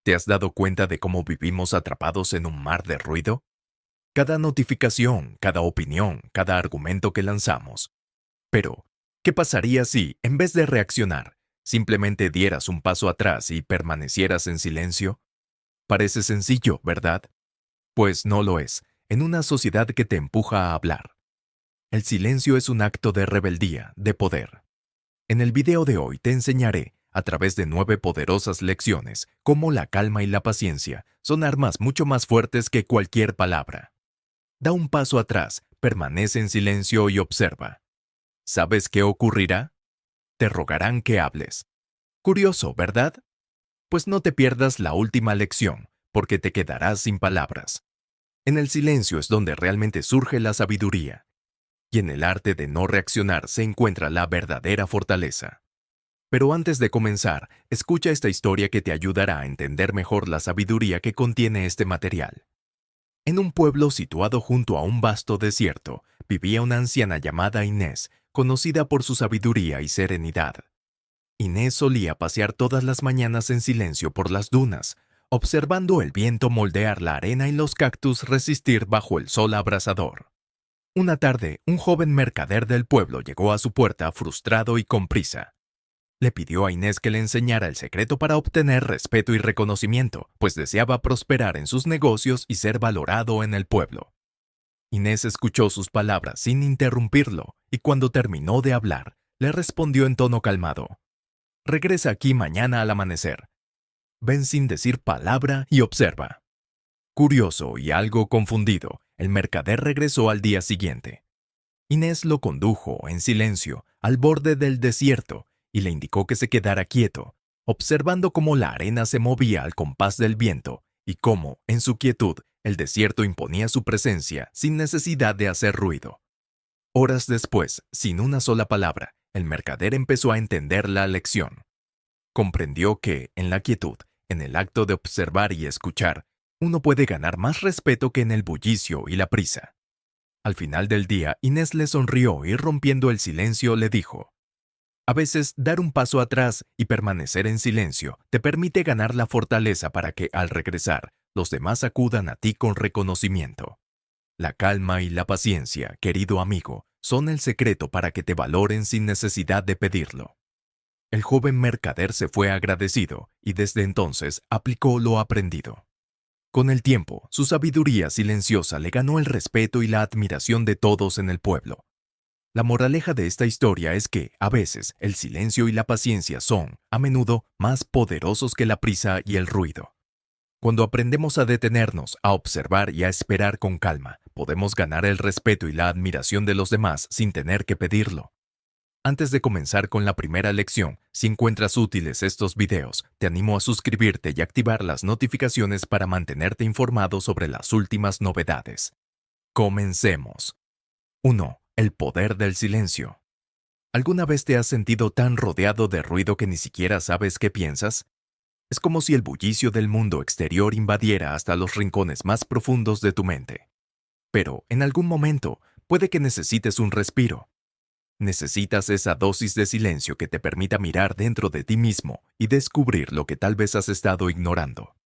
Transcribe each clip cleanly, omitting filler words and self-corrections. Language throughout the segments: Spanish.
¿Te has dado cuenta de cómo vivimos atrapados en un mar de ruido? Cada notificación, cada opinión, cada argumento que lanzamos. Pero, ¿qué pasaría si, en vez de reaccionar, simplemente dieras un paso atrás y permanecieras en silencio? Parece sencillo, ¿verdad? Pues no lo es, en una sociedad que te empuja a hablar. El silencio es un acto de rebeldía, de poder. En el video de hoy te enseñaré, a través de 9 poderosas lecciones, cómo la calma y la paciencia son armas mucho más fuertes que cualquier palabra. Da un paso atrás, permanece en silencio y observa. ¿Sabes qué ocurrirá? Te rogarán que hables. Curioso, ¿verdad? Pues no te pierdas la última lección, porque te quedarás sin palabras. En el silencio es donde realmente surge la sabiduría. Y en el arte de no reaccionar se encuentra la verdadera fortaleza. Pero antes de comenzar, escucha esta historia que te ayudará a entender mejor la sabiduría que contiene este material. En un pueblo situado junto a un vasto desierto, vivía una anciana llamada Inés, conocida por su sabiduría y serenidad. Inés solía pasear todas las mañanas en silencio por las dunas, observando el viento moldear la arena y los cactus resistir bajo el sol abrasador. Una tarde, un joven mercader del pueblo llegó a su puerta frustrado y con prisa. Le pidió a Inés que le enseñara el secreto para obtener respeto y reconocimiento, pues deseaba prosperar en sus negocios y ser valorado en el pueblo. Inés escuchó sus palabras sin interrumpirlo, y cuando terminó de hablar, le respondió en tono calmado: «Regresa aquí mañana al amanecer. Ven sin decir palabra y observa». Curioso y algo confundido, el mercader regresó al día siguiente. Inés lo condujo, en silencio, al borde del desierto y le indicó que se quedara quieto, observando cómo la arena se movía al compás del viento y cómo, en su quietud, el desierto imponía su presencia sin necesidad de hacer ruido. Horas después, sin una sola palabra, el mercader empezó a entender la lección. Comprendió que, en la quietud, en el acto de observar y escuchar, uno puede ganar más respeto que en el bullicio y la prisa. Al final del día, Inés le sonrió y rompiendo el silencio le dijo: «A veces, dar un paso atrás y permanecer en silencio te permite ganar la fortaleza para que, al regresar, los demás acudan a ti con reconocimiento. La calma y la paciencia, querido amigo, son el secreto para que te valoren sin necesidad de pedirlo». El joven mercader se fue agradecido y desde entonces aplicó lo aprendido. Con el tiempo, su sabiduría silenciosa le ganó el respeto y la admiración de todos en el pueblo. La moraleja de esta historia es que, a veces, el silencio y la paciencia son, a menudo, más poderosos que la prisa y el ruido. Cuando aprendemos a detenernos, a observar y a esperar con calma, podemos ganar el respeto y la admiración de los demás sin tener que pedirlo. Antes de comenzar con la primera lección, si encuentras útiles estos videos, te animo a suscribirte y activar las notificaciones para mantenerte informado sobre las últimas novedades. Comencemos. 1. El poder del silencio. ¿Alguna vez te has sentido tan rodeado de ruido que ni siquiera sabes qué piensas? Es como si el bullicio del mundo exterior invadiera hasta los rincones más profundos de tu mente. Pero, en algún momento, puede que necesites un respiro. Necesitas esa dosis de silencio que te permita mirar dentro de ti mismo y descubrir lo que tal vez has estado ignorando.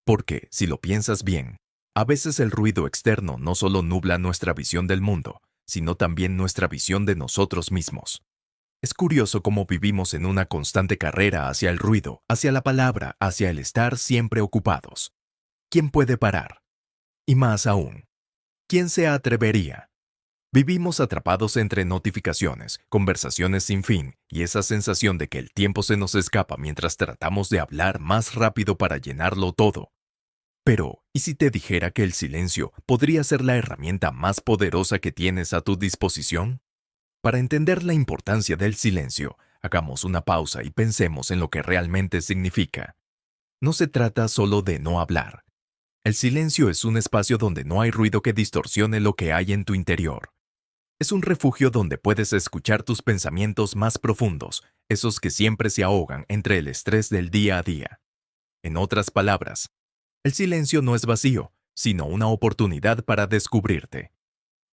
Porque, si lo piensas bien, a veces el ruido externo no solo nubla nuestra visión del mundo, sino también nuestra visión de nosotros mismos. Es curioso cómo vivimos en una constante carrera hacia el ruido, hacia la palabra, hacia el estar siempre ocupados. ¿Quién puede parar? Y más aún, ¿quién se atrevería? Vivimos atrapados entre notificaciones, conversaciones sin fin y esa sensación de que el tiempo se nos escapa mientras tratamos de hablar más rápido para llenarlo todo. Pero, ¿y si te dijera que el silencio podría ser la herramienta más poderosa que tienes a tu disposición? Para entender la importancia del silencio, hagamos una pausa y pensemos en lo que realmente significa. No se trata solo de no hablar. El silencio es un espacio donde no hay ruido que distorsione lo que hay en tu interior. Es un refugio donde puedes escuchar tus pensamientos más profundos, esos que siempre se ahogan entre el estrés del día a día. En otras palabras, el silencio no es vacío, sino una oportunidad para descubrirte.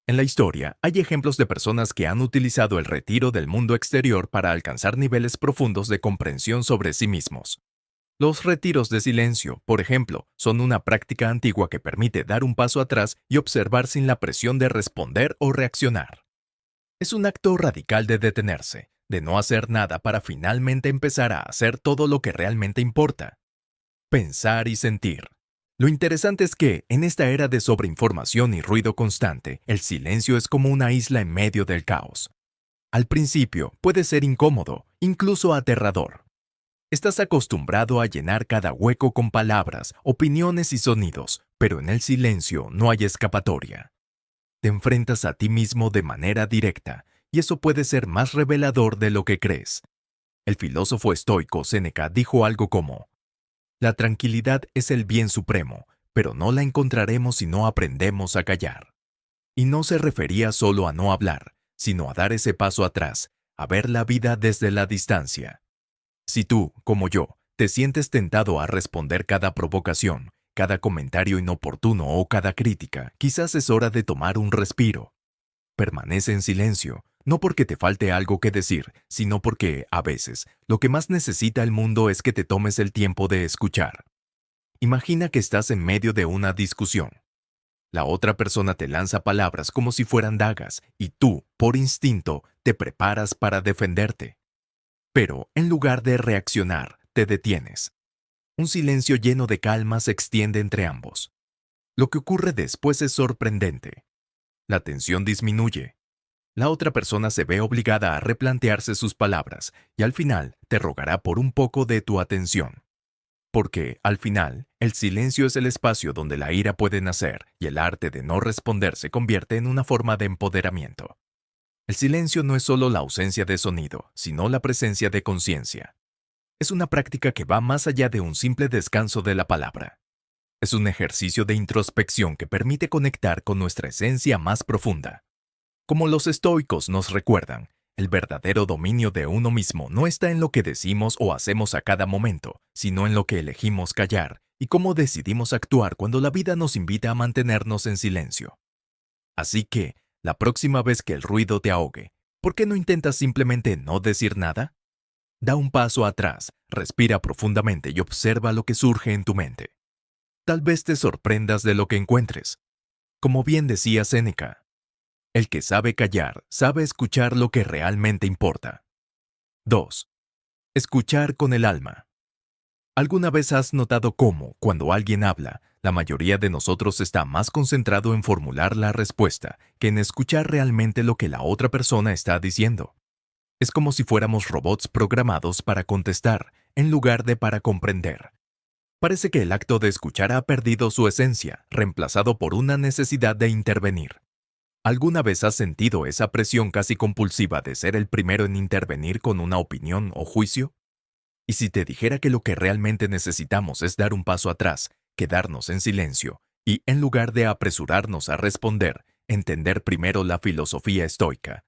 En la historia, hay ejemplos de personas que han utilizado el retiro del mundo exterior para alcanzar niveles profundos de comprensión sobre sí mismos. Los retiros de silencio, por ejemplo, son una práctica antigua que permite dar un paso atrás y observar sin la presión de responder o reaccionar. Es un acto radical de detenerse, de no hacer nada para finalmente empezar a hacer todo lo que realmente importa. Pensar y sentir. Lo interesante es que, en esta era de sobreinformación y ruido constante, el silencio es como una isla en medio del caos. Al principio puede ser incómodo, incluso aterrador. Estás acostumbrado a llenar cada hueco con palabras, opiniones y sonidos, pero en el silencio no hay escapatoria. Te enfrentas a ti mismo de manera directa, y eso puede ser más revelador de lo que crees. El filósofo estoico Séneca dijo algo como: la tranquilidad es el bien supremo, pero no la encontraremos si no aprendemos a callar. Y no se refería solo a no hablar, sino a dar ese paso atrás, a ver la vida desde la distancia. Si tú, como yo, te sientes tentado a responder cada provocación, cada comentario inoportuno o cada crítica, quizás es hora de tomar un respiro. Permanece en silencio, no porque te falte algo que decir, sino porque, a veces, lo que más necesita el mundo es que te tomes el tiempo de escuchar. Imagina que estás en medio de una discusión. La otra persona te lanza palabras como si fueran dagas, y tú, por instinto, te preparas para defenderte. Pero, en lugar de reaccionar, te detienes. Un silencio lleno de calma se extiende entre ambos. Lo que ocurre después es sorprendente. La tensión disminuye. La otra persona se ve obligada a replantearse sus palabras y al final te rogará por un poco de tu atención. Porque, al final, el silencio es el espacio donde la ira puede nacer y el arte de no responder se convierte en una forma de empoderamiento. El silencio no es solo la ausencia de sonido, sino la presencia de conciencia. Es una práctica que va más allá de un simple descanso de la palabra. Es un ejercicio de introspección que permite conectar con nuestra esencia más profunda. Como los estoicos nos recuerdan, el verdadero dominio de uno mismo no está en lo que decimos o hacemos a cada momento, sino en lo que elegimos callar y cómo decidimos actuar cuando la vida nos invita a mantenernos en silencio. Así que, la próxima vez que el ruido te ahogue, ¿por qué no intentas simplemente no decir nada? Da un paso atrás, respira profundamente y observa lo que surge en tu mente. Tal vez te sorprendas de lo que encuentres. Como bien decía Séneca, el que sabe callar, sabe escuchar lo que realmente importa. 2. Escuchar con el alma. ¿Alguna vez has notado cómo, cuando alguien habla, la mayoría de nosotros está más concentrado en formular la respuesta que en escuchar realmente lo que la otra persona está diciendo? Es como si fuéramos robots programados para contestar, en lugar de para comprender. Parece que el acto de escuchar ha perdido su esencia, reemplazado por una necesidad de intervenir. ¿Alguna vez has sentido esa presión casi compulsiva de ser el primero en intervenir con una opinión o juicio? Y si te dijera que lo que realmente necesitamos es dar un paso atrás, quedarnos en silencio, y en lugar de apresurarnos a responder, entender primero la filosofía estoica,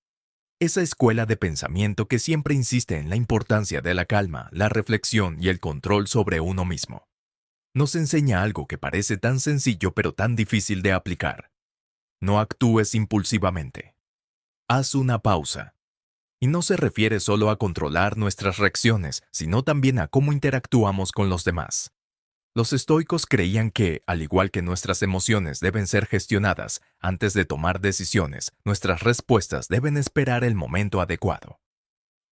esa escuela de pensamiento que siempre insiste en la importancia de la calma, la reflexión y el control sobre uno mismo. Nos enseña algo que parece tan sencillo pero tan difícil de aplicar. No actúes impulsivamente. Haz una pausa. Y no se refiere solo a controlar nuestras reacciones, sino también a cómo interactuamos con los demás. Los estoicos creían que, al igual que nuestras emociones deben ser gestionadas antes de tomar decisiones, nuestras respuestas deben esperar el momento adecuado.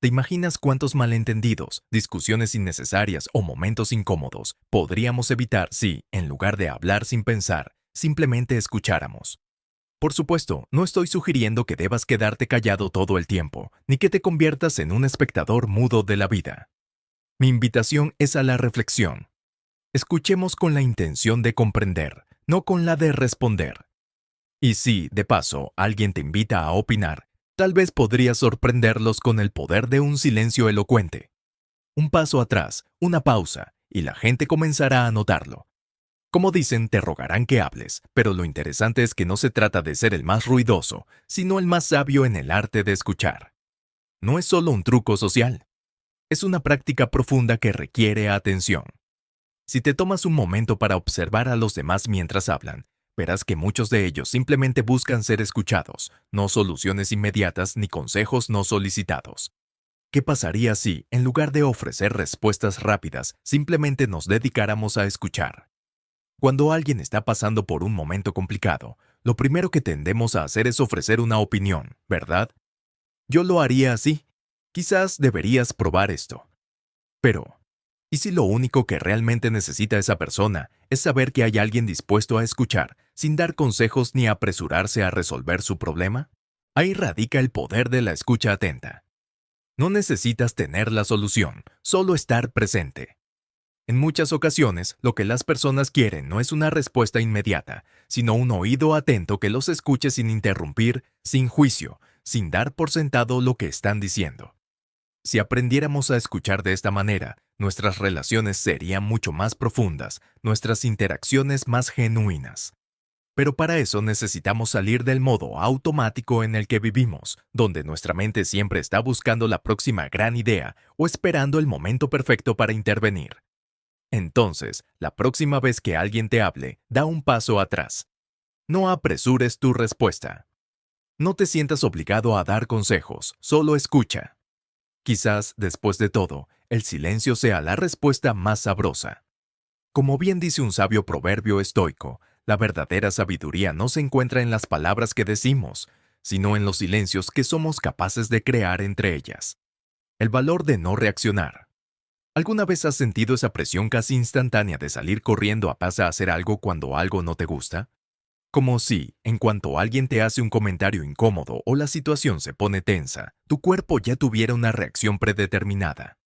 ¿Te imaginas cuántos malentendidos, discusiones innecesarias o momentos incómodos podríamos evitar si, en lugar de hablar sin pensar, simplemente escucháramos? Por supuesto, no estoy sugiriendo que debas quedarte callado todo el tiempo, ni que te conviertas en un espectador mudo de la vida. Mi invitación es a la reflexión. Escuchemos con la intención de comprender, no con la de responder. Y si, de paso, alguien te invita a opinar, tal vez podrías sorprenderlos con el poder de un silencio elocuente. Un paso atrás, una pausa, y la gente comenzará a notarlo. Como dicen, te rogarán que hables, pero lo interesante es que no se trata de ser el más ruidoso, sino el más sabio en el arte de escuchar. No es solo un truco social. Es una práctica profunda que requiere atención. Si te tomas un momento para observar a los demás mientras hablan, verás que muchos de ellos simplemente buscan ser escuchados, no soluciones inmediatas ni consejos no solicitados. ¿Qué pasaría si, en lugar de ofrecer respuestas rápidas, simplemente nos dedicáramos a escuchar? Cuando alguien está pasando por un momento complicado, lo primero que tendemos a hacer es ofrecer una opinión, ¿verdad? Yo lo haría así. Quizás deberías probar esto. Pero, ¿y si lo único que realmente necesita esa persona es saber que hay alguien dispuesto a escuchar, sin dar consejos ni apresurarse a resolver su problema? Ahí radica el poder de la escucha atenta. No necesitas tener la solución, solo estar presente. En muchas ocasiones, lo que las personas quieren no es una respuesta inmediata, sino un oído atento que los escuche sin interrumpir, sin juicio, sin dar por sentado lo que están diciendo. Si aprendiéramos a escuchar de esta manera, nuestras relaciones serían mucho más profundas, nuestras interacciones más genuinas. Pero para eso necesitamos salir del modo automático en el que vivimos, donde nuestra mente siempre está buscando la próxima gran idea o esperando el momento perfecto para intervenir. Entonces, la próxima vez que alguien te hable, da un paso atrás. No apresures tu respuesta. No te sientas obligado a dar consejos, solo escucha. Quizás, después de todo, el silencio sea la respuesta más sabrosa. Como bien dice un sabio proverbio estoico, la verdadera sabiduría no se encuentra en las palabras que decimos, sino en los silencios que somos capaces de crear entre ellas. El valor de no reaccionar. ¿Alguna vez has sentido esa presión casi instantánea de salir corriendo a casa a hacer algo cuando algo no te gusta? Como si, en cuanto alguien te hace un comentario incómodo o la situación se pone tensa, tu cuerpo ya tuviera una reacción predeterminada.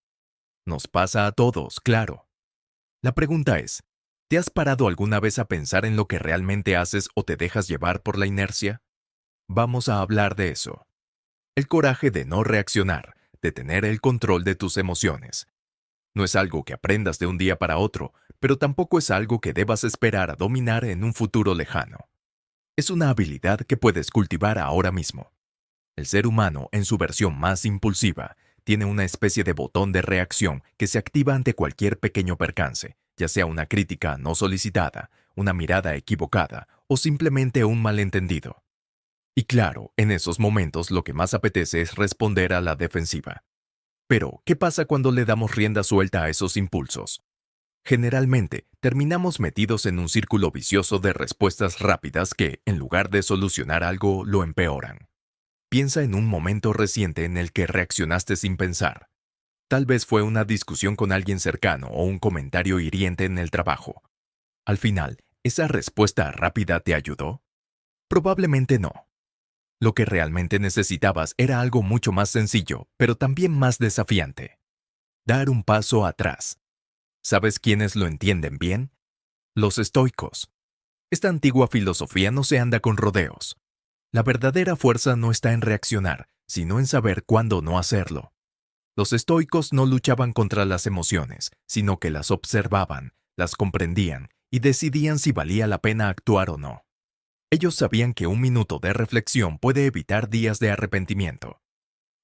Nos pasa a todos, claro. La pregunta es, ¿te has parado alguna vez a pensar en lo que realmente haces o te dejas llevar por la inercia? Vamos a hablar de eso. El coraje de no reaccionar, de tener el control de tus emociones. No es algo que aprendas de un día para otro, pero tampoco es algo que debas esperar a dominar en un futuro lejano. Es una habilidad que puedes cultivar ahora mismo. El ser humano, en su versión más impulsiva, tiene una especie de botón de reacción que se activa ante cualquier pequeño percance, ya sea una crítica no solicitada, una mirada equivocada o simplemente un malentendido. Y claro, en esos momentos lo que más apetece es responder a la defensiva. Pero, ¿qué pasa cuando le damos rienda suelta a esos impulsos? Generalmente, terminamos metidos en un círculo vicioso de respuestas rápidas que, en lugar de solucionar algo, lo empeoran. Piensa en un momento reciente en el que reaccionaste sin pensar. Tal vez fue una discusión con alguien cercano o un comentario hiriente en el trabajo. Al final, ¿esa respuesta rápida te ayudó? Probablemente no. Lo que realmente necesitabas era algo mucho más sencillo, pero también más desafiante. Dar un paso atrás. ¿Sabes quiénes lo entienden bien? Los estoicos. Esta antigua filosofía no se anda con rodeos. La verdadera fuerza no está en reaccionar, sino en saber cuándo no hacerlo. Los estoicos no luchaban contra las emociones, sino que las observaban, las comprendían y decidían si valía la pena actuar o no. Ellos sabían que un minuto de reflexión puede evitar días de arrepentimiento.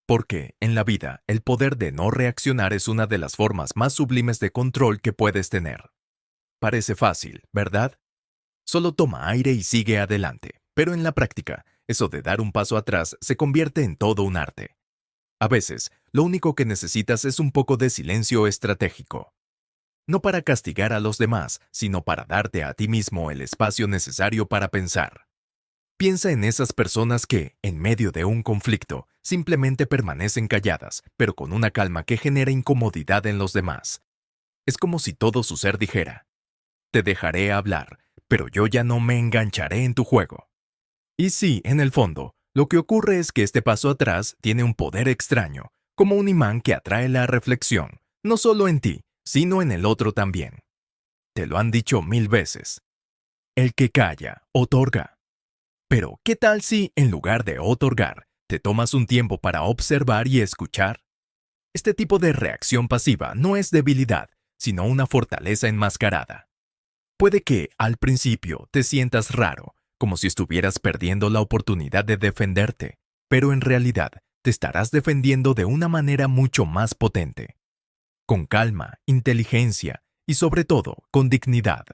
Porque, en la vida, el poder de no reaccionar es una de las formas más sublimes de control que puedes tener. Parece fácil, ¿verdad? Solo toma aire y sigue adelante, pero en la práctica, eso de dar un paso atrás se convierte en todo un arte. A veces, lo único que necesitas es un poco de silencio estratégico. No para castigar a los demás, sino para darte a ti mismo el espacio necesario para pensar. Piensa en esas personas que, en medio de un conflicto, simplemente permanecen calladas, pero con una calma que genera incomodidad en los demás. Es como si todo su ser dijera, te dejaré hablar, pero yo ya no me engancharé en tu juego. Y sí, en el fondo, lo que ocurre es que este paso atrás tiene un poder extraño, como un imán que atrae la reflexión, no solo en ti, sino en el otro también. Te lo han dicho 1000 veces. El que calla, otorga. Pero, ¿qué tal si, en lugar de otorgar, te tomas un tiempo para observar y escuchar? Este tipo de reacción pasiva no es debilidad, sino una fortaleza enmascarada. Puede que, al principio, te sientas raro, como si estuvieras perdiendo la oportunidad de defenderte, pero en realidad te estarás defendiendo de una manera mucho más potente. Con calma, inteligencia y sobre todo, con dignidad.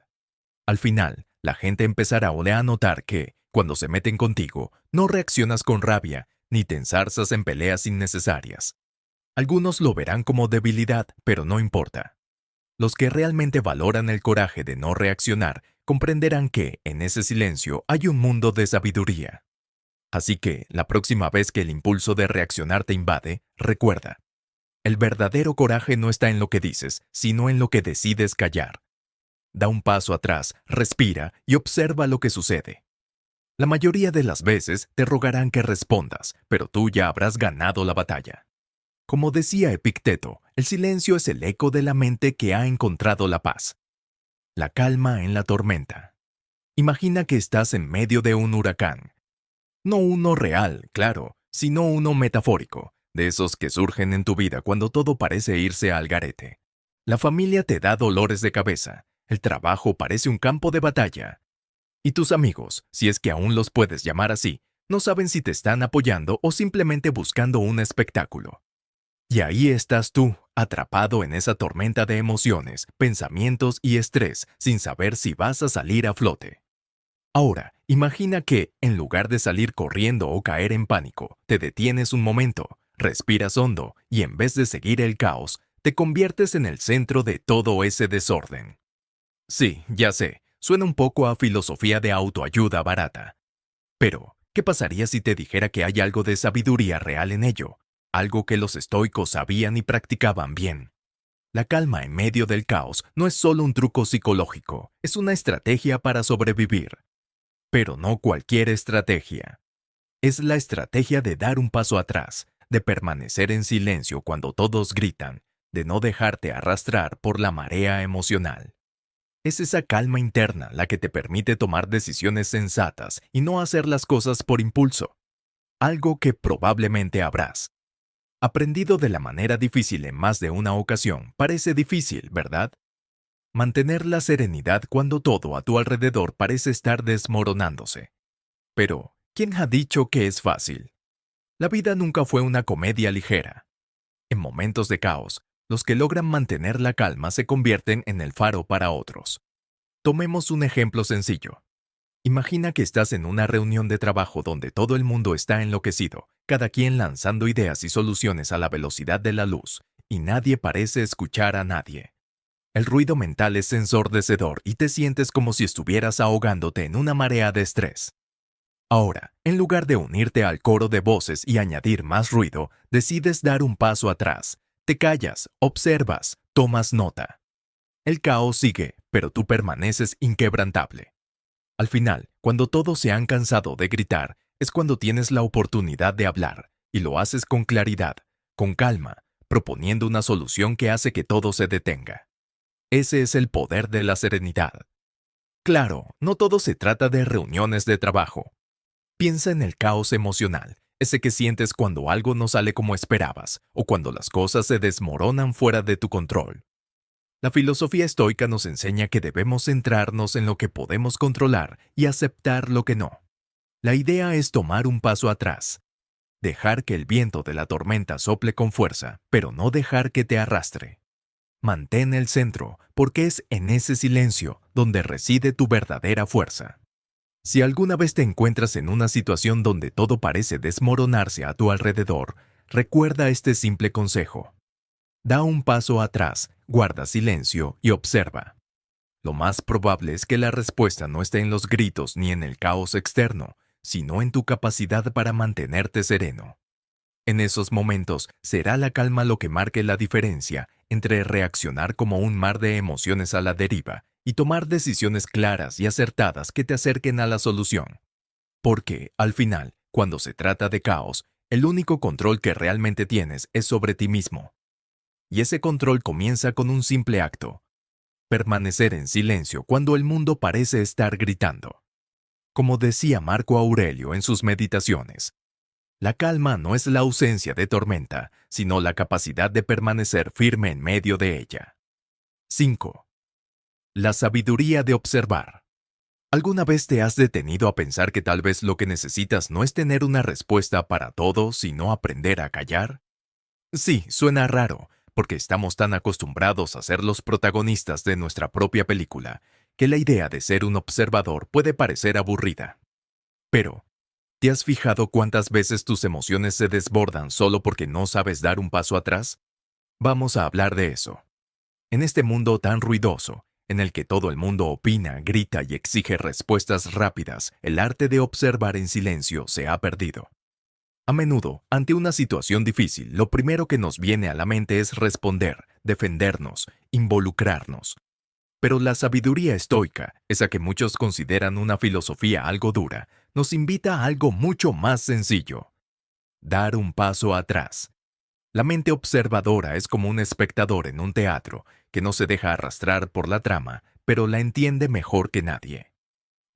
Al final, la gente empezará a notar que, cuando se meten contigo, no reaccionas con rabia, ni te ensarzas en peleas innecesarias. Algunos lo verán como debilidad, pero no importa. Los que realmente valoran el coraje de no reaccionar comprenderán que, en ese silencio, hay un mundo de sabiduría. Así que, la próxima vez que el impulso de reaccionar te invade, recuerda, el verdadero coraje no está en lo que dices, sino en lo que decides callar. Da un paso atrás, respira y observa lo que sucede. La mayoría de las veces te rogarán que respondas, pero tú ya habrás ganado la batalla. Como decía Epicteto, el silencio es el eco de la mente que ha encontrado la paz. La calma en la tormenta. Imagina que estás en medio de un huracán. No uno real, claro, sino uno metafórico, de esos que surgen en tu vida cuando todo parece irse al garete. La familia te da dolores de cabeza, el trabajo parece un campo de batalla. Y tus amigos, si es que aún los puedes llamar así, no saben si te están apoyando o simplemente buscando un espectáculo. Y ahí estás tú, atrapado en esa tormenta de emociones, pensamientos y estrés, sin saber si vas a salir a flote. Ahora, imagina que, en lugar de salir corriendo o caer en pánico, te detienes un momento, respiras hondo y en vez de seguir el caos, te conviertes en el centro de todo ese desorden. Sí, ya sé, suena un poco a filosofía de autoayuda barata. Pero, ¿qué pasaría si te dijera que hay algo de sabiduría real en ello? Algo que los estoicos sabían y practicaban bien. La calma en medio del caos no es solo un truco psicológico, es una estrategia para sobrevivir. Pero no cualquier estrategia. Es la estrategia de dar un paso atrás, de permanecer en silencio cuando todos gritan, de no dejarte arrastrar por la marea emocional. Es esa calma interna la que te permite tomar decisiones sensatas y no hacer las cosas por impulso. Algo que probablemente habrás aprendido de la manera difícil en más de una ocasión. Parece difícil, ¿verdad? Mantener la serenidad cuando todo a tu alrededor parece estar desmoronándose. Pero, ¿quién ha dicho que es fácil? La vida nunca fue una comedia ligera. En momentos de caos, los que logran mantener la calma se convierten en el faro para otros. Tomemos un ejemplo sencillo. Imagina que estás en una reunión de trabajo donde todo el mundo está enloquecido, cada quien lanzando ideas y soluciones a la velocidad de la luz, y nadie parece escuchar a nadie. El ruido mental es ensordecedor y te sientes como si estuvieras ahogándote en una marea de estrés. Ahora, en lugar de unirte al coro de voces y añadir más ruido, decides dar un paso atrás. Te callas, observas, tomas nota. El caos sigue, pero tú permaneces inquebrantable. Al final, cuando todos se han cansado de gritar, es cuando tienes la oportunidad de hablar, y lo haces con claridad, con calma, proponiendo una solución que hace que todo se detenga. Ese es el poder de la serenidad. Claro, no todo se trata de reuniones de trabajo. Piensa en el caos emocional, ese que sientes cuando algo no sale como esperabas, o cuando las cosas se desmoronan fuera de tu control. La filosofía estoica nos enseña que debemos centrarnos en lo que podemos controlar y aceptar lo que no. La idea es tomar un paso atrás, dejar que el viento de la tormenta sople con fuerza, pero no dejar que te arrastre. Mantén el centro, porque es en ese silencio donde reside tu verdadera fuerza. Si alguna vez te encuentras en una situación donde todo parece desmoronarse a tu alrededor, recuerda este simple consejo. Da un paso atrás, guarda silencio y observa. Lo más probable es que la respuesta no esté en los gritos ni en el caos externo, sino en tu capacidad para mantenerte sereno. En esos momentos será la calma lo que marque la diferencia entre reaccionar como un mar de emociones a la deriva y tomar decisiones claras y acertadas que te acerquen a la solución. Porque, al final, cuando se trata de caos, el único control que realmente tienes es sobre ti mismo. Y ese control comienza con un simple acto: permanecer en silencio cuando el mundo parece estar gritando. Como decía Marco Aurelio en sus meditaciones, la calma no es la ausencia de tormenta, sino la capacidad de permanecer firme en medio de ella. 5. La sabiduría de observar. ¿Alguna vez te has detenido a pensar que tal vez lo que necesitas no es tener una respuesta para todo, sino aprender a callar? Sí, suena raro, porque estamos tan acostumbrados a ser los protagonistas de nuestra propia película, que la idea de ser un observador puede parecer aburrida. Pero, ¿Te has fijado cuántas veces tus emociones se desbordan solo porque no sabes dar un paso atrás? Vamos a hablar de eso. En este mundo tan ruidoso, en el que todo el mundo opina, grita y exige respuestas rápidas, el arte de observar en silencio se ha perdido. A menudo, ante una situación difícil, lo primero que nos viene a la mente es responder, defendernos, involucrarnos. Pero la sabiduría estoica, esa que muchos consideran una filosofía algo dura, nos invita a algo mucho más sencillo: dar un paso atrás. La mente observadora es como un espectador en un teatro que no se deja arrastrar por la trama, pero la entiende mejor que nadie.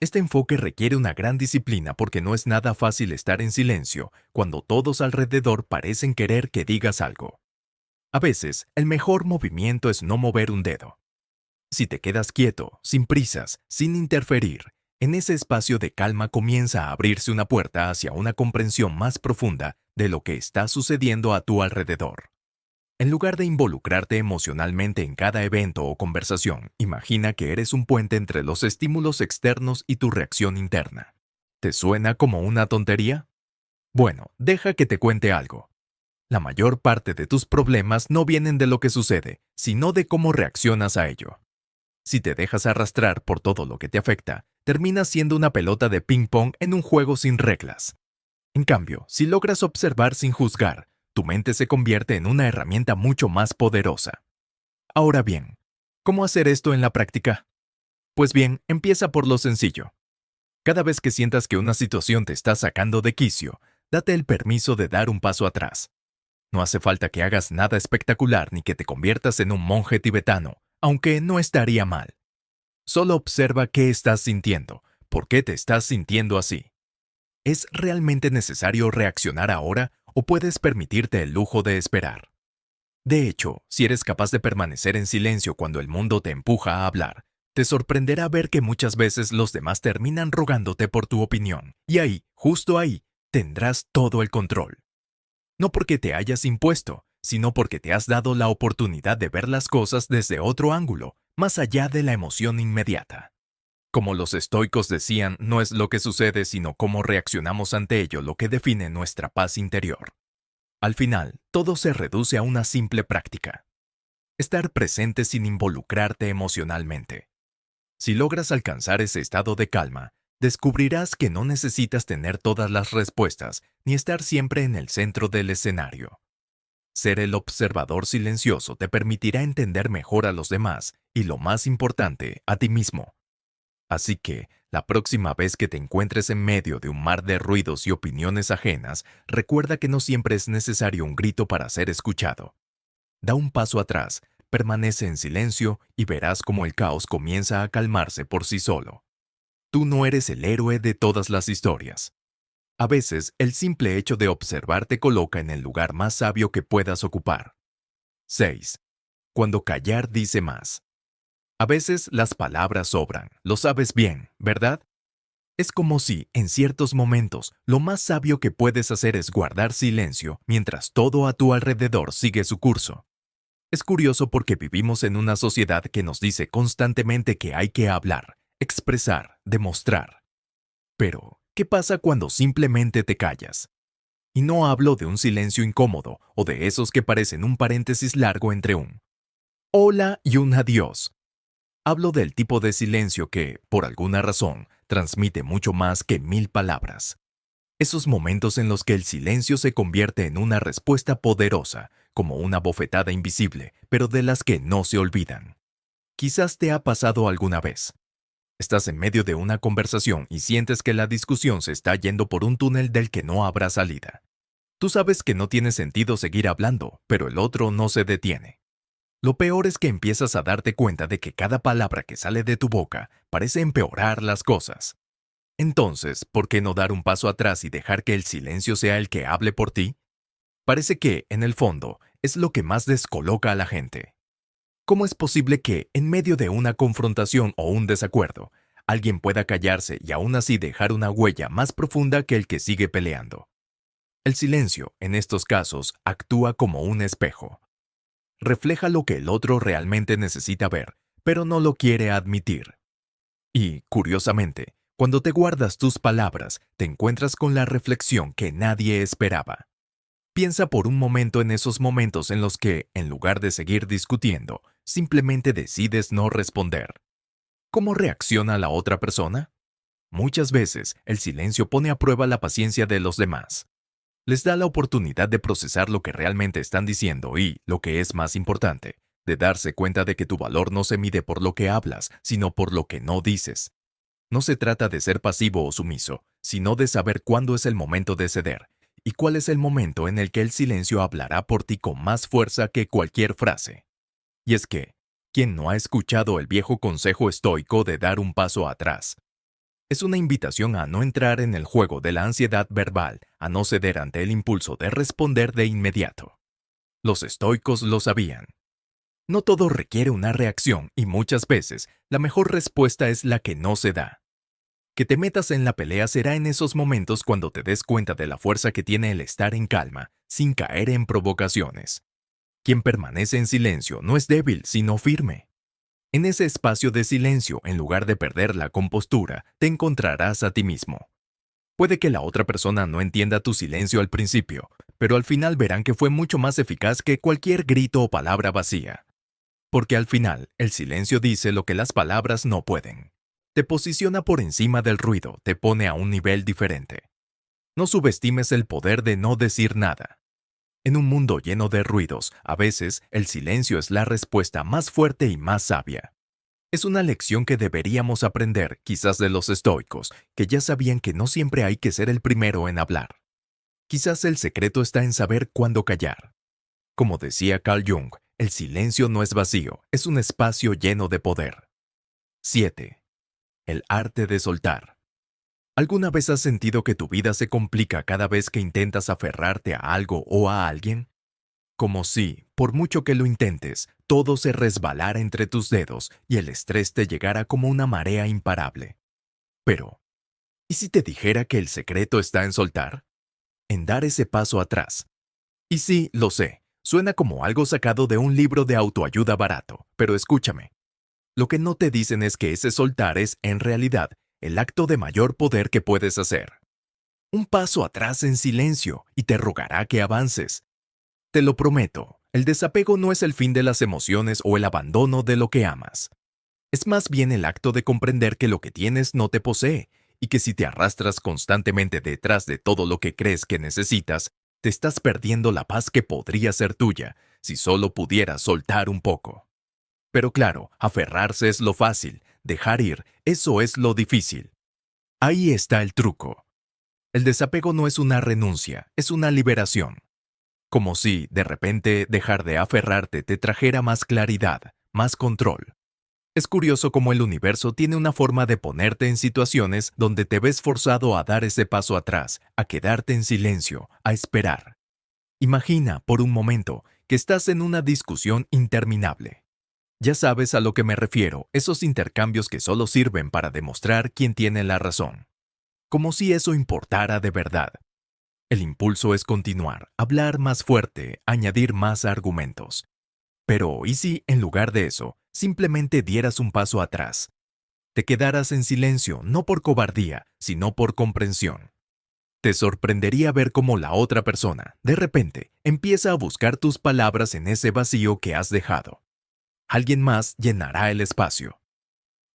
Este enfoque requiere una gran disciplina porque no es nada fácil estar en silencio cuando todos alrededor parecen querer que digas algo. A veces, el mejor movimiento es no mover un dedo. Si te quedas quieto, sin prisas, sin interferir, en ese espacio de calma comienza a abrirse una puerta hacia una comprensión más profunda de lo que está sucediendo a tu alrededor. En lugar de involucrarte emocionalmente en cada evento o conversación, imagina que eres un puente entre los estímulos externos y tu reacción interna. ¿Te suena como una tontería? Bueno, deja que te cuente algo. La mayor parte de tus problemas no vienen de lo que sucede, sino de cómo reaccionas a ello. Si te dejas arrastrar por todo lo que te afecta, terminas siendo una pelota de ping-pong en un juego sin reglas. En cambio, si logras observar sin juzgar, tu mente se convierte en una herramienta mucho más poderosa. Ahora bien, ¿cómo hacer esto en la práctica? Pues bien, empieza por lo sencillo. Cada vez que sientas que una situación te está sacando de quicio, date el permiso de dar un paso atrás. No hace falta que hagas nada espectacular ni que te conviertas en un monje tibetano, aunque no estaría mal. Solo observa qué estás sintiendo, por qué te estás sintiendo así. ¿Es realmente necesario reaccionar ahora o puedes permitirte el lujo de esperar? De hecho, si eres capaz de permanecer en silencio cuando el mundo te empuja a hablar, te sorprenderá ver que muchas veces los demás terminan rogándote por tu opinión, y ahí, justo ahí, tendrás todo el control. No porque te hayas impuesto, sino porque te has dado la oportunidad de ver las cosas desde otro ángulo, más allá de la emoción inmediata. Como los estoicos decían, no es lo que sucede, sino cómo reaccionamos ante ello lo que define nuestra paz interior. Al final, todo se reduce a una simple práctica: estar presente sin involucrarte emocionalmente. Si logras alcanzar ese estado de calma, descubrirás que no necesitas tener todas las respuestas ni estar siempre en el centro del escenario. Ser el observador silencioso te permitirá entender mejor a los demás y, lo más importante, a ti mismo. Así que, la próxima vez que te encuentres en medio de un mar de ruidos y opiniones ajenas, recuerda que no siempre es necesario un grito para ser escuchado. Da un paso atrás, permanece en silencio y verás cómo el caos comienza a calmarse por sí solo. Tú no eres el héroe de todas las historias. A veces, el simple hecho de observar te coloca en el lugar más sabio que puedas ocupar. 6. Cuando callar dice más. A veces las palabras sobran, lo sabes bien, ¿verdad? Es como si, en ciertos momentos, lo más sabio que puedes hacer es guardar silencio mientras todo a tu alrededor sigue su curso. Es curioso porque vivimos en una sociedad que nos dice constantemente que hay que hablar, expresar, demostrar. Pero, ¿qué pasa cuando simplemente te callas? Y no hablo de un silencio incómodo o de esos que parecen un paréntesis largo entre un hola y un adiós. Hablo del tipo de silencio que, por alguna razón, transmite mucho más que 1000 palabras. Esos momentos en los que el silencio se convierte en una respuesta poderosa, como una bofetada invisible, pero de las que no se olvidan. Quizás te ha pasado alguna vez. Estás en medio de una conversación y sientes que la discusión se está yendo por un túnel del que no habrá salida. Tú sabes que no tiene sentido seguir hablando, pero el otro no se detiene. Lo peor es que empiezas a darte cuenta de que cada palabra que sale de tu boca parece empeorar las cosas. Entonces, ¿por qué no dar un paso atrás y dejar que el silencio sea el que hable por ti? Parece que, en el fondo, es lo que más descoloca a la gente. ¿Cómo es posible que, en medio de una confrontación o un desacuerdo, alguien pueda callarse y aún así dejar una huella más profunda que el que sigue peleando? El silencio, en estos casos, actúa como un espejo. Refleja lo que el otro realmente necesita ver, pero no lo quiere admitir. Y, curiosamente, Cuando te guardas tus palabras, te encuentras con la reflexión que nadie esperaba. Piensa por un momento en esos momentos en los que, en lugar de seguir discutiendo, simplemente decides no responder. ¿Cómo reacciona la otra persona? Muchas veces, el silencio pone a prueba la paciencia de los demás. Les da la oportunidad de procesar lo que realmente están diciendo y, lo que es más importante, de darse cuenta de que tu valor no se mide por lo que hablas, sino por lo que no dices. No se trata de ser pasivo o sumiso, sino de saber cuándo es el momento de ceder y cuál es el momento en el que el silencio hablará por ti con más fuerza que cualquier frase. Y es que, ¿quién no ha escuchado el viejo consejo estoico de dar un paso atrás? Es una invitación a no entrar en el juego de la ansiedad verbal, a no ceder ante el impulso de responder de inmediato. Los estoicos lo sabían. No todo requiere una reacción y muchas veces la mejor respuesta es la que no se da. Que te metas en la pelea será en esos momentos cuando te des cuenta de la fuerza que tiene el estar en calma, sin caer en provocaciones. Quien permanece en silencio no es débil, sino firme. En ese espacio de silencio, en lugar de perder la compostura, te encontrarás a ti mismo. Puede que la otra persona no entienda tu silencio al principio, pero al final verán que fue mucho más eficaz que cualquier grito o palabra vacía. Porque al final, el silencio dice lo que las palabras no pueden. Te posiciona por encima del ruido, te pone a un nivel diferente. No subestimes el poder de no decir nada. En un mundo lleno de ruidos, a veces el silencio es la respuesta más fuerte y más sabia. Es una lección que deberíamos aprender, quizás de los estoicos, que ya sabían que no siempre hay que ser el primero en hablar. Quizás el secreto está en saber cuándo callar. Como decía Carl Jung, el silencio no es vacío, es un espacio lleno de poder. 7. El arte de soltar. ¿Alguna vez has sentido que tu vida se complica cada vez que intentas aferrarte a algo o a alguien? Como si, por mucho que lo intentes, todo se resbalara entre tus dedos y el estrés te llegara como una marea imparable. Pero, ¿y si te dijera que el secreto está en soltar? En dar ese paso atrás. Y sí, lo sé, suena como algo sacado de un libro de autoayuda barato, pero escúchame. Lo que no te dicen es que ese soltar es, en realidad, el acto de mayor poder que puedes hacer. Un paso atrás en silencio y te rogará que avances. Te lo prometo, el desapego no es el fin de las emociones o el abandono de lo que amas. Es más bien el acto de comprender que lo que tienes no te posee y que si te arrastras constantemente detrás de todo lo que crees que necesitas, te estás perdiendo la paz que podría ser tuya si solo pudieras soltar un poco. Pero claro, aferrarse es lo fácil, dejar ir, eso es lo difícil. Ahí está el truco. El desapego no es una renuncia, es una liberación. Como si, de repente, dejar de aferrarte te trajera más claridad, más control. Es curioso cómo el universo tiene una forma de ponerte en situaciones donde te ves forzado a dar ese paso atrás, a quedarte en silencio, a esperar. Imagina, por un momento, que estás en una discusión interminable. Ya sabes a lo que me refiero, esos intercambios que solo sirven para demostrar quién tiene la razón. Como si eso importara de verdad. El impulso es continuar, hablar más fuerte, añadir más argumentos. Pero, ¿y si, en lugar de eso, simplemente dieras un paso atrás? Te quedaras en silencio, no por cobardía, sino por comprensión. Te sorprendería ver cómo la otra persona, de repente, empieza a buscar tus palabras en ese vacío que has dejado. Alguien más llenará el espacio.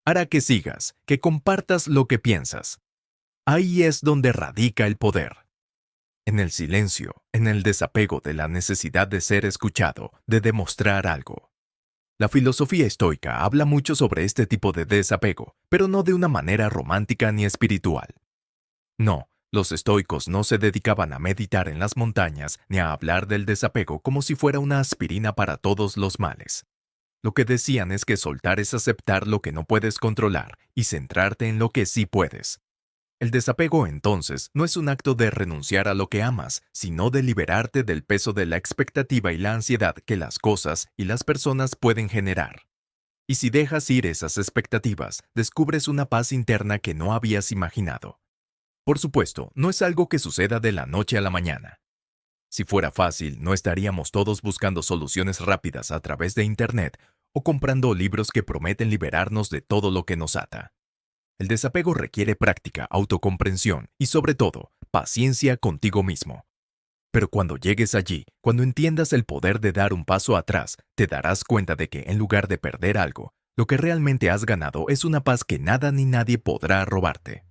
Hará que sigas, que compartas lo que piensas. Ahí es donde radica el poder. En el silencio, en el desapego de la necesidad de ser escuchado, de demostrar algo. La filosofía estoica habla mucho sobre este tipo de desapego, pero no de una manera romántica ni espiritual. No, los estoicos no se dedicaban a meditar en las montañas ni a hablar del desapego como si fuera una aspirina para todos los males. Lo que decían es que soltar es aceptar lo que no puedes controlar y centrarte en lo que sí puedes. El desapego, entonces, no es un acto de renunciar a lo que amas, sino de liberarte del peso de la expectativa y la ansiedad que las cosas y las personas pueden generar. Y si dejas ir esas expectativas, descubres una paz interna que no habías imaginado. Por supuesto, no es algo que suceda de la noche a la mañana. Si fuera fácil, no estaríamos todos buscando soluciones rápidas a través de Internet o comprando libros que prometen liberarnos de todo lo que nos ata. El desapego requiere práctica, autocomprensión y, sobre todo, paciencia contigo mismo. Pero cuando llegues allí, cuando entiendas el poder de dar un paso atrás, te darás cuenta de que, en lugar de perder algo, lo que realmente has ganado es una paz que nada ni nadie podrá robarte.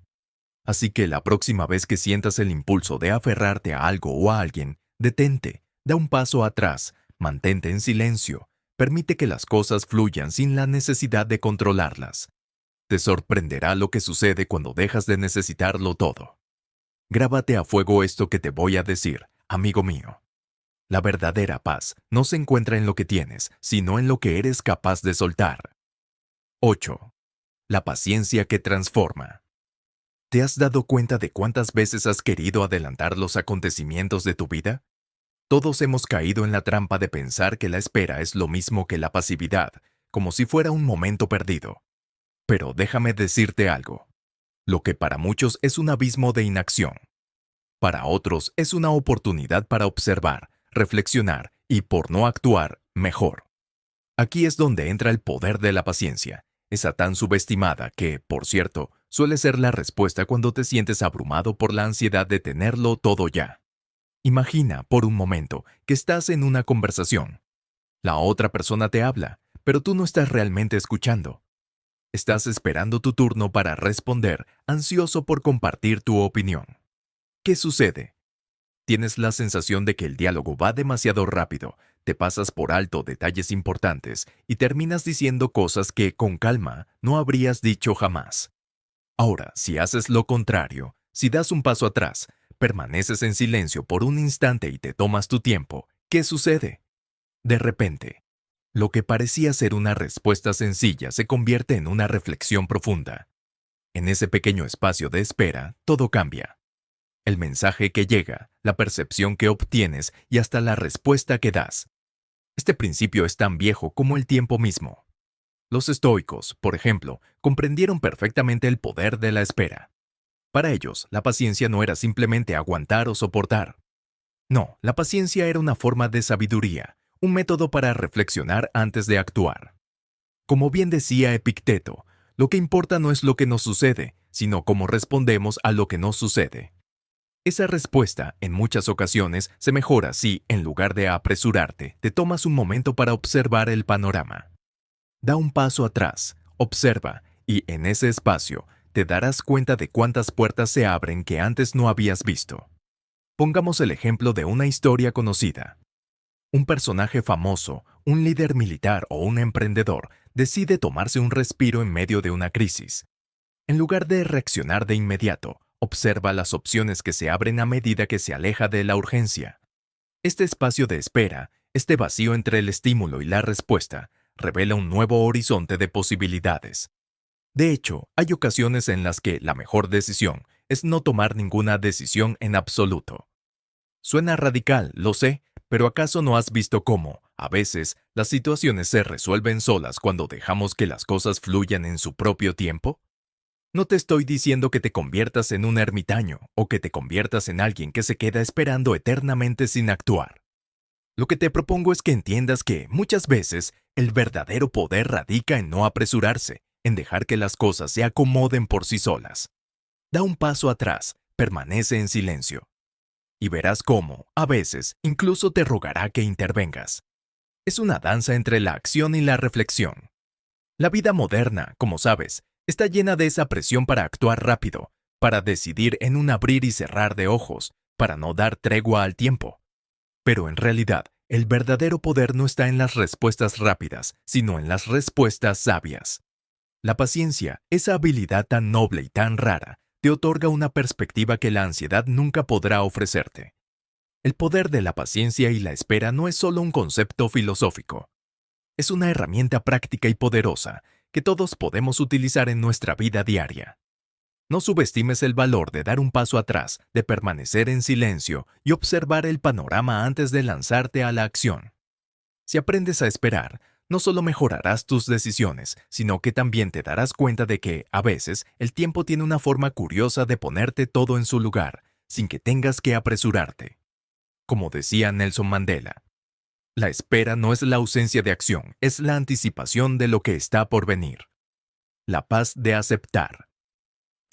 Así que la próxima vez que sientas el impulso de aferrarte a algo o a alguien, detente, da un paso atrás, mantente en silencio, permite que las cosas fluyan sin la necesidad de controlarlas. Te sorprenderá lo que sucede cuando dejas de necesitarlo todo. Grábate a fuego esto que te voy a decir, amigo mío. La verdadera paz no se encuentra en lo que tienes, sino en lo que eres capaz de soltar. 8. La paciencia que transforma. ¿Te has dado cuenta de cuántas veces has querido adelantar los acontecimientos de tu vida? Todos hemos caído en la trampa de pensar que la espera es lo mismo que la pasividad, como si fuera un momento perdido. Pero déjame decirte algo. Lo que para muchos es un abismo de inacción, para otros es una oportunidad para observar, reflexionar y, por no actuar, mejor. Aquí es donde entra el poder de la paciencia, esa tan subestimada que, por cierto, suele ser la respuesta cuando te sientes abrumado por la ansiedad de tenerlo todo ya. Imagina, por un momento, que estás en una conversación. La otra persona te habla, pero tú no estás realmente escuchando. Estás esperando tu turno para responder, ansioso por compartir tu opinión. ¿Qué sucede? Tienes la sensación de que el diálogo va demasiado rápido, te pasas por alto detalles importantes y terminas diciendo cosas que, con calma, no habrías dicho jamás. Ahora, si haces lo contrario, si das un paso atrás, permaneces en silencio por un instante y te tomas tu tiempo, ¿qué sucede? De repente, lo que parecía ser una respuesta sencilla se convierte en una reflexión profunda. En ese pequeño espacio de espera, todo cambia. El mensaje que llega, la percepción que obtienes y hasta la respuesta que das. Este principio es tan viejo como el tiempo mismo. Los estoicos, por ejemplo, comprendieron perfectamente el poder de la espera. Para ellos, la paciencia no era simplemente aguantar o soportar. No, la paciencia era una forma de sabiduría, un método para reflexionar antes de actuar. Como bien decía Epicteto, lo que importa no es lo que nos sucede, sino cómo respondemos a lo que nos sucede. Esa respuesta, en muchas ocasiones, se mejora si, en lugar de apresurarte, te tomas un momento para observar el panorama. Da un paso atrás, observa, y en ese espacio te darás cuenta de cuántas puertas se abren que antes no habías visto. Pongamos el ejemplo de una historia conocida. Un personaje famoso, un líder militar o un emprendedor decide tomarse un respiro en medio de una crisis. En lugar de reaccionar de inmediato, observa las opciones que se abren a medida que se aleja de la urgencia. Este espacio de espera, este vacío entre el estímulo y la respuesta, revela un nuevo horizonte de posibilidades. De hecho, hay ocasiones en las que la mejor decisión es no tomar ninguna decisión en absoluto. Suena radical, lo sé, pero ¿acaso no has visto cómo, a veces, las situaciones se resuelven solas cuando dejamos que las cosas fluyan en su propio tiempo? No te estoy diciendo que te conviertas en un ermitaño o que te conviertas en alguien que se queda esperando eternamente sin actuar. Lo que te propongo es que entiendas que, muchas veces, el verdadero poder radica en no apresurarse, en dejar que las cosas se acomoden por sí solas. Da un paso atrás, permanece en silencio. Y verás cómo, a veces, incluso te rogará que intervengas. Es una danza entre la acción y la reflexión. La vida moderna, como sabes, está llena de esa presión para actuar rápido, para decidir en un abrir y cerrar de ojos, para no dar tregua al tiempo. Pero en realidad, el verdadero poder no está en las respuestas rápidas, sino en las respuestas sabias. La paciencia, esa habilidad tan noble y tan rara, te otorga una perspectiva que la ansiedad nunca podrá ofrecerte. El poder de la paciencia y la espera no es solo un concepto filosófico. Es una herramienta práctica y poderosa que todos podemos utilizar en nuestra vida diaria. No subestimes el valor de dar un paso atrás, de permanecer en silencio y observar el panorama antes de lanzarte a la acción. Si aprendes a esperar, no solo mejorarás tus decisiones, sino que también te darás cuenta de que, a veces, el tiempo tiene una forma curiosa de ponerte todo en su lugar, sin que tengas que apresurarte. Como decía Nelson Mandela, la espera no es la ausencia de acción, es la anticipación de lo que está por venir. La paz de aceptar.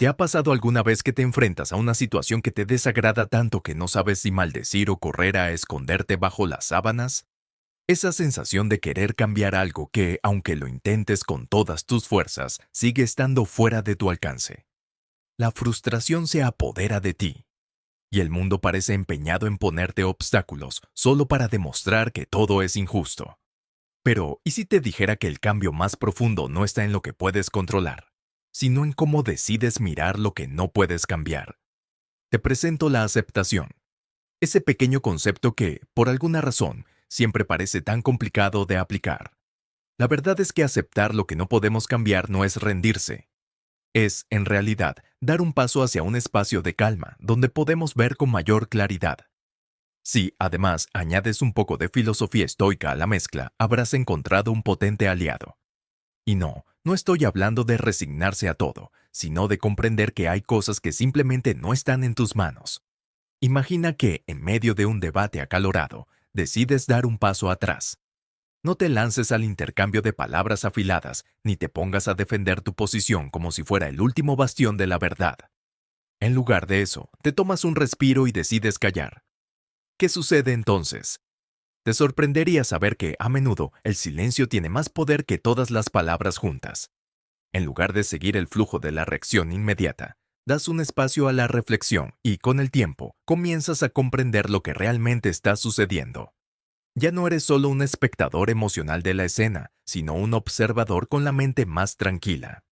¿Te ha pasado alguna vez que te enfrentas a una situación que te desagrada tanto que no sabes si maldecir o correr a esconderte bajo las sábanas? Esa sensación de querer cambiar algo que, aunque lo intentes con todas tus fuerzas, sigue estando fuera de tu alcance. La frustración se apodera de ti, y el mundo parece empeñado en ponerte obstáculos solo para demostrar que todo es injusto. Pero, ¿y si te dijera que el cambio más profundo no está en lo que puedes controlar, sino en cómo decides mirar lo que no puedes cambiar? Te presento la aceptación, ese pequeño concepto que, por alguna razón, siempre parece tan complicado de aplicar. La verdad es que aceptar lo que no podemos cambiar no es rendirse. Es, en realidad, dar un paso hacia un espacio de calma donde podemos ver con mayor claridad. Si, además, añades un poco de filosofía estoica a la mezcla, habrás encontrado un potente aliado. Y no estoy hablando de resignarse a todo, sino de comprender que hay cosas que simplemente no están en tus manos. Imagina que, en medio de un debate acalorado, decides dar un paso atrás. No te lances al intercambio de palabras afiladas, ni te pongas a defender tu posición como si fuera el último bastión de la verdad. En lugar de eso, te tomas un respiro y decides callar. ¿Qué sucede entonces? Te sorprendería saber que, a menudo, el silencio tiene más poder que todas las palabras juntas. En lugar de seguir el flujo de la reacción inmediata, das un espacio a la reflexión y, con el tiempo, comienzas a comprender lo que realmente está sucediendo. Ya no eres solo un espectador emocional de la escena, sino un observador con la mente más tranquila.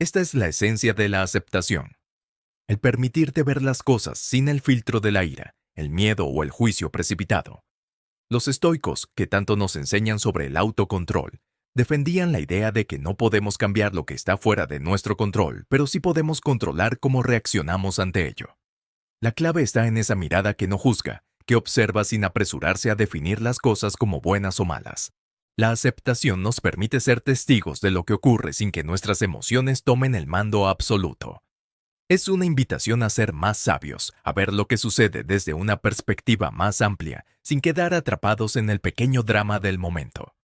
Esta es la esencia de la aceptación. El permitirte ver las cosas sin el filtro de la ira, el miedo o el juicio precipitado. Los estoicos, que tanto nos enseñan sobre el autocontrol, defendían la idea de que no podemos cambiar lo que está fuera de nuestro control, pero sí podemos controlar cómo reaccionamos ante ello. La clave está en esa mirada que no juzga, que observa sin apresurarse a definir las cosas como buenas o malas. La aceptación nos permite ser testigos de lo que ocurre sin que nuestras emociones tomen el mando absoluto. Es una invitación a ser más sabios, a ver lo que sucede desde una perspectiva más amplia, sin quedar atrapados en el pequeño drama del momento.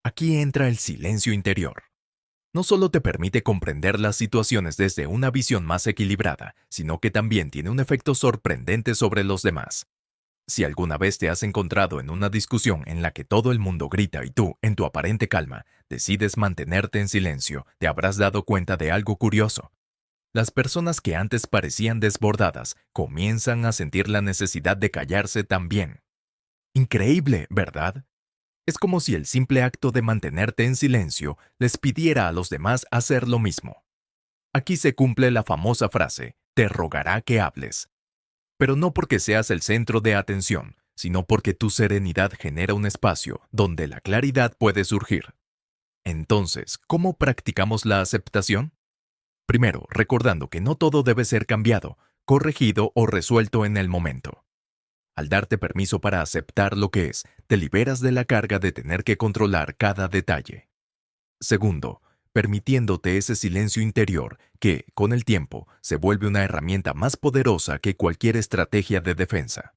Aquí entra el silencio interior. No solo te permite comprender las situaciones desde una visión más equilibrada, sino que también tiene un efecto sorprendente sobre los demás. Si alguna vez te has encontrado en una discusión en la que todo el mundo grita y tú, en tu aparente calma, decides mantenerte en silencio, te habrás dado cuenta de algo curioso. Las personas que antes parecían desbordadas comienzan a sentir la necesidad de callarse también. Increíble, ¿verdad? Es como si el simple acto de mantenerte en silencio les pidiera a los demás hacer lo mismo. Aquí se cumple la famosa frase, te rogará que hables. Pero no porque seas el centro de atención, sino porque tu serenidad genera un espacio donde la claridad puede surgir. Entonces, ¿cómo practicamos la aceptación? Primero, recordando que no todo debe ser cambiado, corregido o resuelto en el momento. Al darte permiso para aceptar lo que es, te liberas de la carga de tener que controlar cada detalle. Segundo, permitiéndote ese silencio interior que, con el tiempo, se vuelve una herramienta más poderosa que cualquier estrategia de defensa.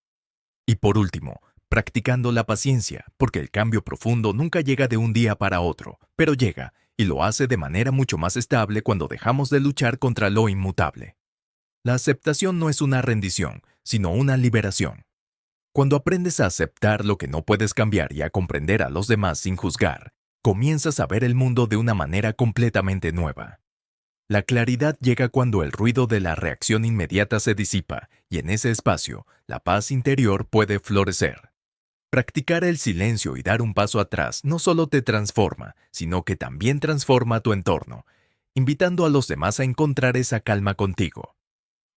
Y por último, practicando la paciencia, porque el cambio profundo nunca llega de un día para otro, pero llega, y lo hace de manera mucho más estable cuando dejamos de luchar contra lo inmutable. La aceptación no es una rendición, sino una liberación. Cuando aprendes a aceptar lo que no puedes cambiar y a comprender a los demás sin juzgar, comienzas a ver el mundo de una manera completamente nueva. La claridad llega cuando el ruido de la reacción inmediata se disipa y en ese espacio, la paz interior puede florecer. Practicar el silencio y dar un paso atrás no solo te transforma, sino que también transforma tu entorno, invitando a los demás a encontrar esa calma contigo.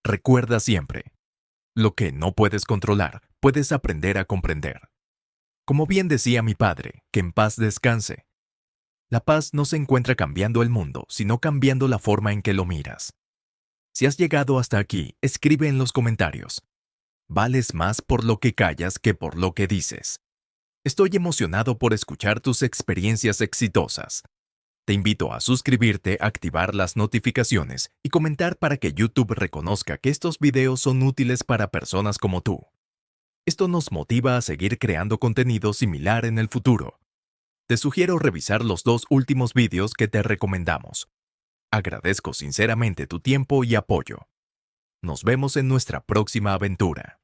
Recuerda siempre, lo que no puedes controlar, puedes aprender a comprender. Como bien decía mi padre, que en paz descanse. La paz no se encuentra cambiando el mundo, sino cambiando la forma en que lo miras. Si has llegado hasta aquí, escribe en los comentarios. Vales más por lo que callas que por lo que dices. Estoy emocionado por escuchar tus experiencias exitosas. Te invito a suscribirte, activar las notificaciones y comentar para que YouTube reconozca que estos videos son útiles para personas como tú. Esto nos motiva a seguir creando contenido similar en el futuro. Te sugiero revisar los 2 últimos vídeos que te recomendamos. Agradezco sinceramente tu tiempo y apoyo. Nos vemos en nuestra próxima aventura.